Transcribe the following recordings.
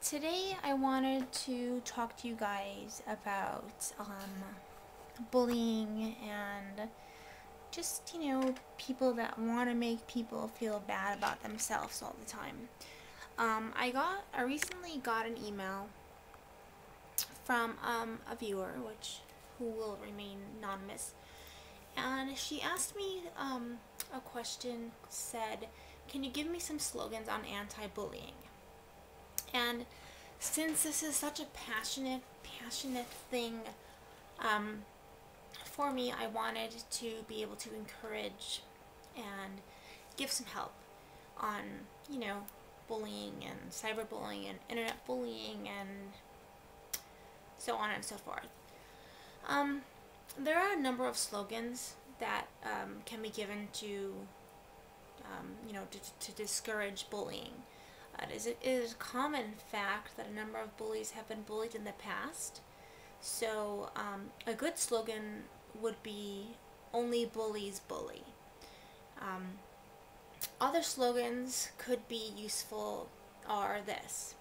Today I wanted to talk to you guys about, bullying and just, people that want to make people feel bad about themselves all the time. I recently got an email from, a viewer, who will remain anonymous, and she asked me, a question, said, "Can you give me some slogans on anti-bullying?" And since this is such a passionate thing, for me, I wanted to be able to encourage and give some help on, bullying and cyberbullying and internet bullying and so on and so forth. There are a number of slogans that can be given to, to discourage bullying. It is a common fact that a number of bullies have been bullied in the past. So a good slogan would be, "Only bullies bully." Other slogans could be useful are this.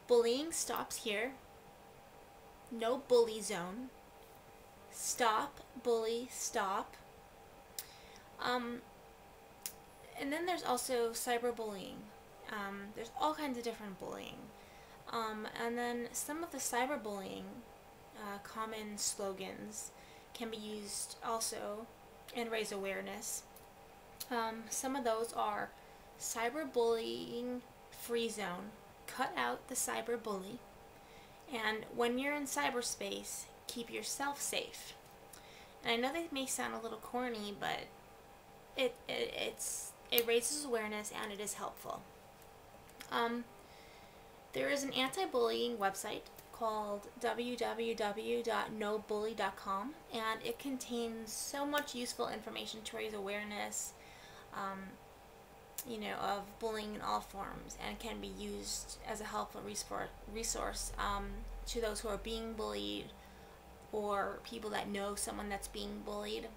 Bullying stops here. No bully zone. Stop, bully, stop. And then there's also cyberbullying. There's all kinds of different bullying. And then some of the cyberbullying common slogans can be used also and raise awareness. Some of those are cyberbullying free zone, cut out the cyberbully, and when you're in cyberspace, keep yourself safe. And I know that may sound a little corny, but it raises awareness and it is helpful. There is an anti-bullying website called www.nobully.com, and it contains so much useful information to raise awareness, of bullying in all forms, and can be used as a helpful resource to those who are being bullied or people that know someone that's being bullied.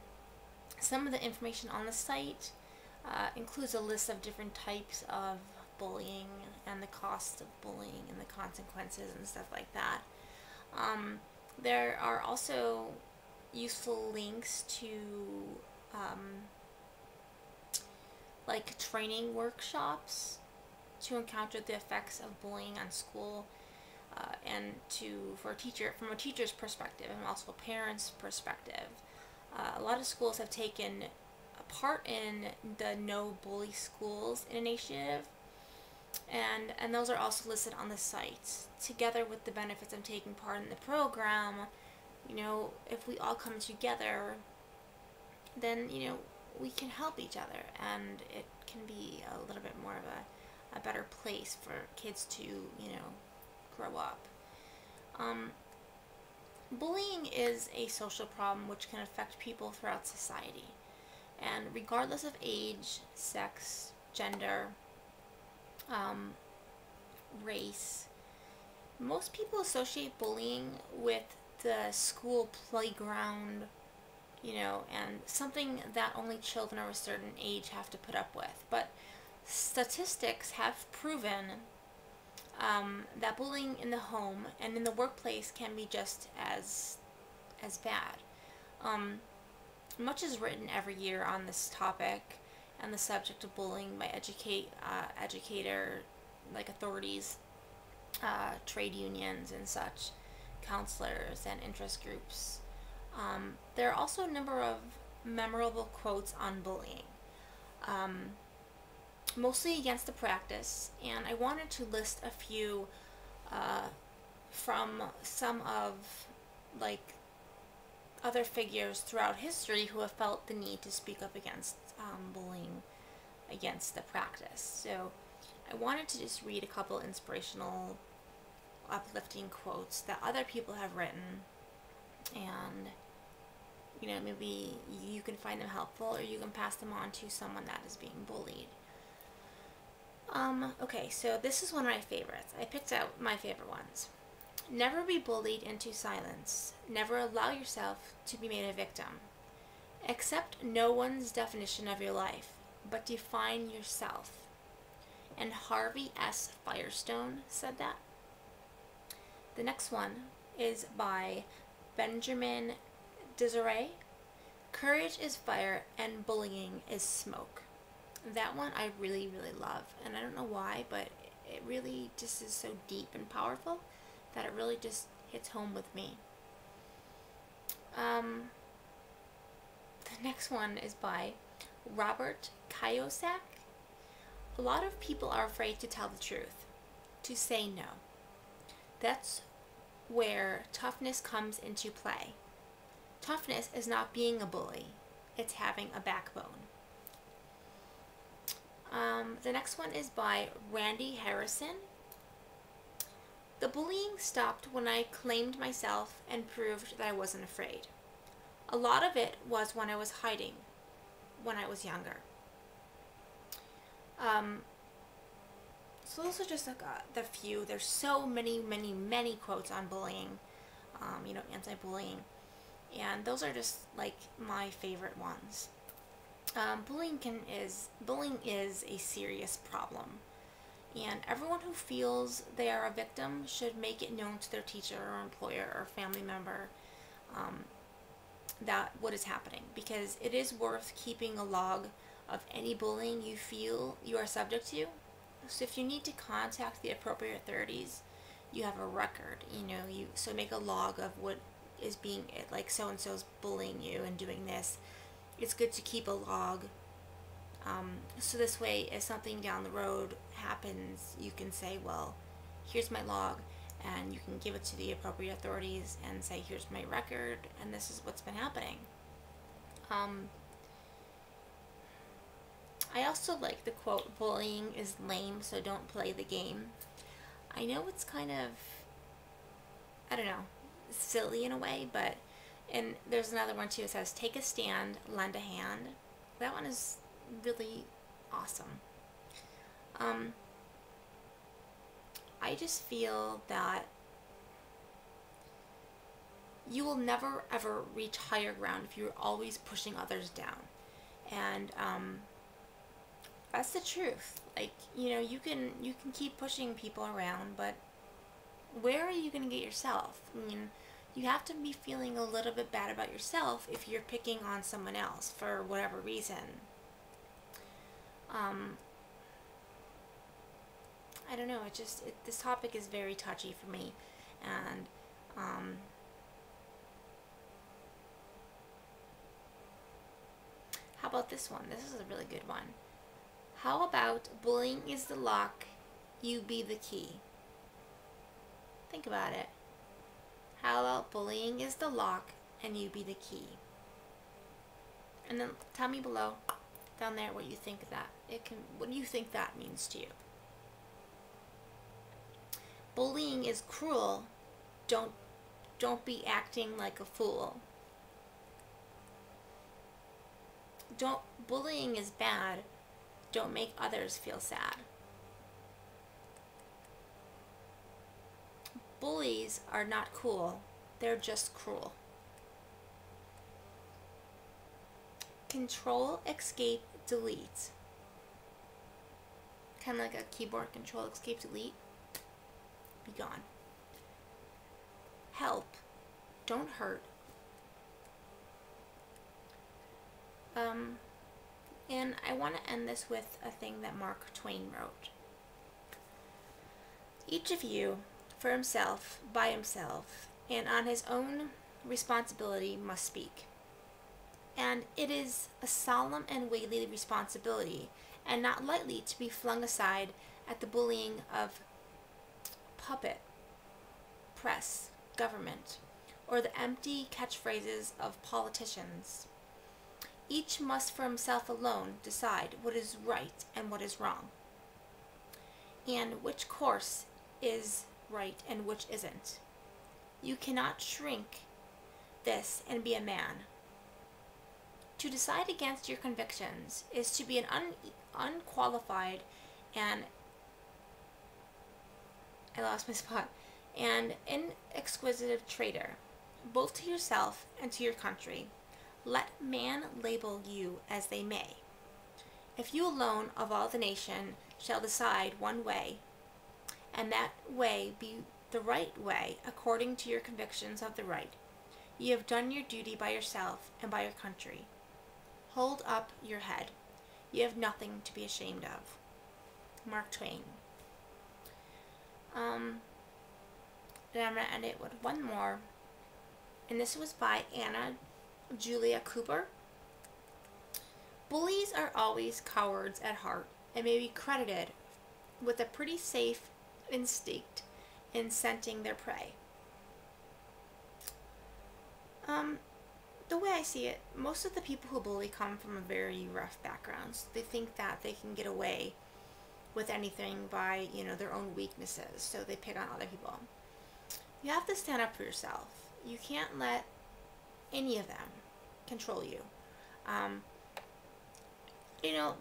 Some of the information on the site includes a list of different types of bullying and the cost of bullying and the consequences and stuff like that. There are also useful links to like training workshops to encounter the effects of bullying on school, and from a teacher's perspective and also a parent's perspective. A lot of schools have taken part in the No Bully Schools initiative, and those are also listed on the site, together with the benefits of taking part in the program. If we all come together, then, we can help each other, and it can be a little bit more of a better place for kids to, grow up. Bullying is a social problem which can affect people throughout society, and regardless of age, sex, gender, race, most people associate bullying with the school playground, and something that only children of a certain age have to put up with. But statistics have proven that bullying in the home and in the workplace can be just as bad. Much is written every year on this topic and the subject of bullying by educator, like authorities, trade unions and such, counselors and interest groups. There are also a number of memorable quotes on bullying, mostly against the practice, and I wanted to list a few from some of other figures throughout history who have felt the need to speak up against bullying against the practice. So I wanted to just read a couple inspirational, uplifting quotes that other people have written, and maybe you can find them helpful, or you can pass them on to someone that is being bullied. Okay, so this is one of my favorites. I picked out my favorite ones. Never be bullied into silence. Never allow yourself to be made a victim. Accept no one's definition of your life, but define yourself. and Harvey S. Firestone said that. The next one is by Benjamin-Disraeli. Courage is fire and bullying is smoke. That one I really, really love. And I don't know why, but it really just is so deep and powerful that it really just hits home with me. The next one is by Robert Kiyosaki. A lot of people are afraid to tell the truth, to say no. That's where toughness comes into play. Toughness is not being a bully, it's having a backbone. The next one is by Randy Harrison. The bullying stopped when I claimed myself and proved that I wasn't afraid. A lot of it was when I was hiding, when I was younger. So those are just like the few. There's so many, many, many quotes on bullying, anti-bullying. And those are just like my favorite ones. Bullying is a serious problem. And everyone who feels they are a victim should make it known to their teacher or employer or family member that what is happening, because it is worth keeping a log of any bullying you feel you are subject to. So if you need to contact the appropriate authorities, you have a record, so make a log of what is being, like so-and-so's bullying you and doing this. It's good to keep a log. So this way, if something down the road happens, you can say, well, here's my log, and you can give it to the appropriate authorities and say, here's my record, and this is what's been happening. I also like the quote, bullying is lame, so don't play the game. I know it's kind of, I don't know, silly in a way, and there's another one too. It says, take a stand, lend a hand. That one is really awesome. I just feel that you will never ever reach higher ground if you're always pushing others down. And that's the truth. Like, you can keep pushing people around, but where are you going to get yourself? I mean, you have to be feeling a little bit bad about yourself if you're picking on someone else for whatever reason. I don't know, this topic is very touchy for me, and how about this one? This is a really good one. How about bullying is the lock, you be the key? Think about it. How about bullying is the lock and you be the key? And then tell me below, down there, what you think of that. What do you think that means to you? Bullying is cruel. Don't be acting like a fool. Bullying is bad. Don't make others feel sad. Bullies are not cool. They're just cruel. Control, escape, delete. Kind of like a keyboard, control, escape, delete. Be gone. Help. Don't hurt. And I want to end this with a thing that Mark-Twain wrote. Each of you, for himself, by himself, and on his own responsibility must speak. And it is a solemn and weighty responsibility, and not lightly to be flung aside at the bullying of puppet, press, government, or the empty catchphrases of politicians. Each must for himself alone decide what is right and what is wrong, and which course is right and which isn't. You cannot shrink this and be a man. To decide against your convictions is to be an unqualified and, I lost my spot, and inexquisitive traitor, both to yourself and to your country. Let man label you as they may. If you alone of all the nation shall decide one way, and that way be the right way according to your convictions of the right. You have done your duty by yourself and by your country. Hold up your head. You have nothing to be ashamed of. Mark-Twain. Then I'm going to end it with one more. And this was by Anna Julia Cooper. Bullies are always cowards at heart and may be credited with a pretty safe instinct in scenting their prey. The way I see it, most of the people who bully come from a very rough background. So they think that they can get away with anything by, their own weaknesses. So they pick on other people. You have to stand up for yourself. You can't let any of them control you.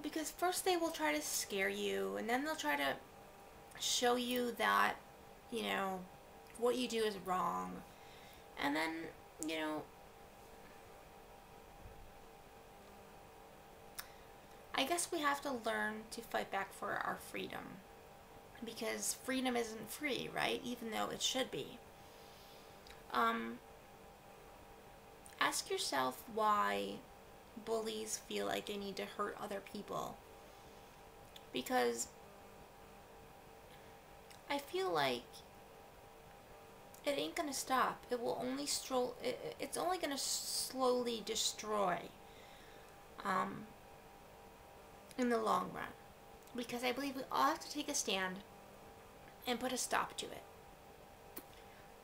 Because first they will try to scare you, and then they'll try to show you that, what you do is wrong. And then, I guess we have to learn to fight back for our freedom. Because freedom isn't free, right? Even though it should be. Ask yourself why bullies feel like they need to hurt other people. Because I feel like it ain't gonna stop. It will only it's only gonna slowly destroy in the long run. Because I believe we all have to take a stand and put a stop to it.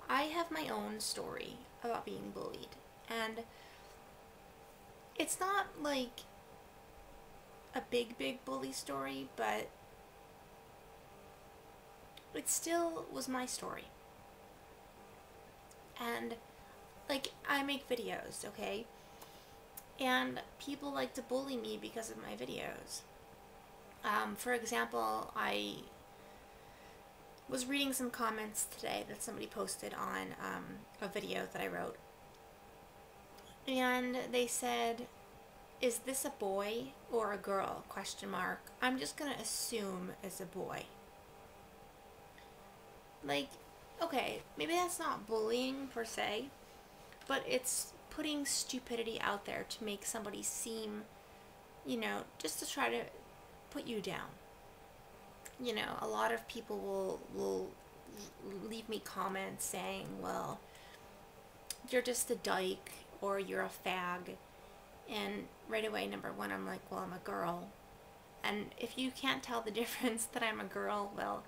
I have my own story about being bullied, and it's not like a big bully story, but it still was my story. And I make videos, okay? And people like to bully me because of my videos. For example, I was reading some comments today that somebody posted on a video that I wrote. And they said, "Is this a boy or a girl?" ? I'm just gonna assume it's a boy. Okay, maybe that's not bullying per se, but it's putting stupidity out there to make somebody seem, just to try to put you down. A lot of people will leave me comments saying, well, you're just a dyke, or you're a fag. And right away, number one, I'm like, well, I'm a girl. And if you can't tell the difference that I'm a girl, well,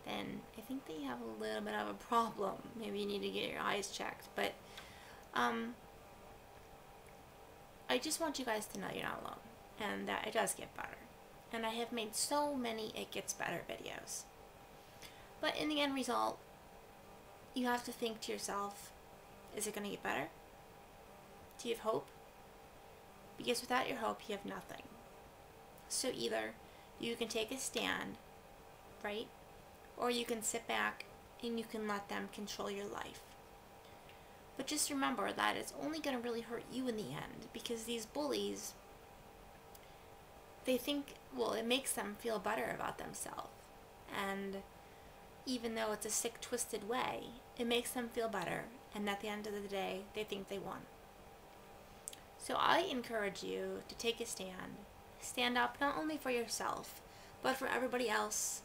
then I think that you have a little bit of a problem. Maybe you need to get your eyes checked. But I just want you guys to know you're not alone, and that it does get better. And I have made so many It Gets Better videos. But in the end result, you have to think to yourself, is it going to get better? Do you have hope? Because without your hope, you have nothing. So either you can take a stand, right? Or you can sit back and you can let them control your life. But just remember that it's only going to really hurt you in the end, because these bullies, they think, well, it makes them feel better about themselves. And even though it's a sick, twisted way, it makes them feel better. And at the end of the day, they think they won. So I encourage you to take a stand. Stand up not only for yourself, but for everybody else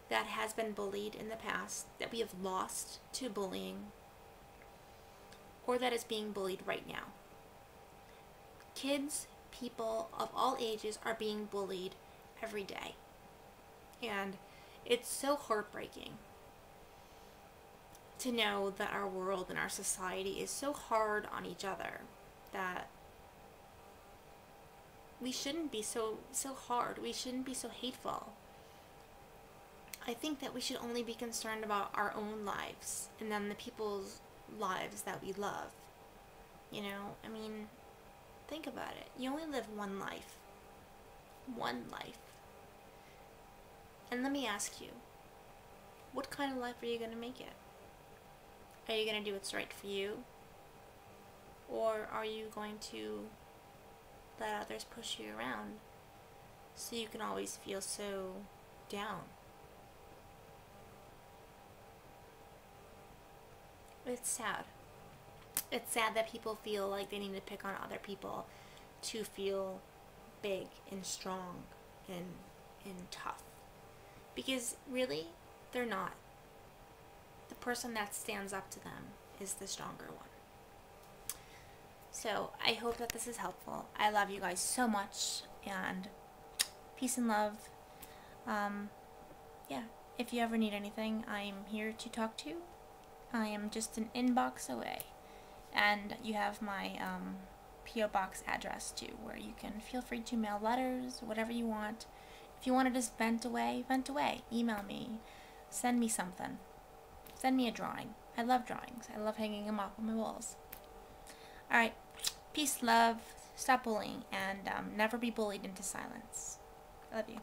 that has been bullied in the past, that we have lost to bullying, or that is being bullied right now. Kids, people of all ages are being bullied every day. And it's so heartbreaking to know that our world and our society is so hard on each other that we shouldn't be so hard. We shouldn't be so hateful. I think that we should only be concerned about our own lives and then the people's lives that we love. Think about it. You only live one life. One life. And let me ask you, what kind of life are you going to make it? Are you going to do what's right for you? Or are you going to let others push you around so you can always feel so down. It's sad. It's sad that people feel like they need to pick on other people to feel big and strong and tough. Because really, they're not. The person that stands up to them is the stronger one. So I hope that this is helpful. I love you guys so much, and peace and love. Yeah, if you ever need anything, I'm here to talk to. I am just an inbox away. And you have my P.O. Box address too, where you can feel free to mail letters, whatever you want. If you want to just vent away, email me, send me something. Send me a drawing. I love drawings. I love hanging them up on my walls. Alright, peace, love, stop bullying, and never be bullied into silence. I love you.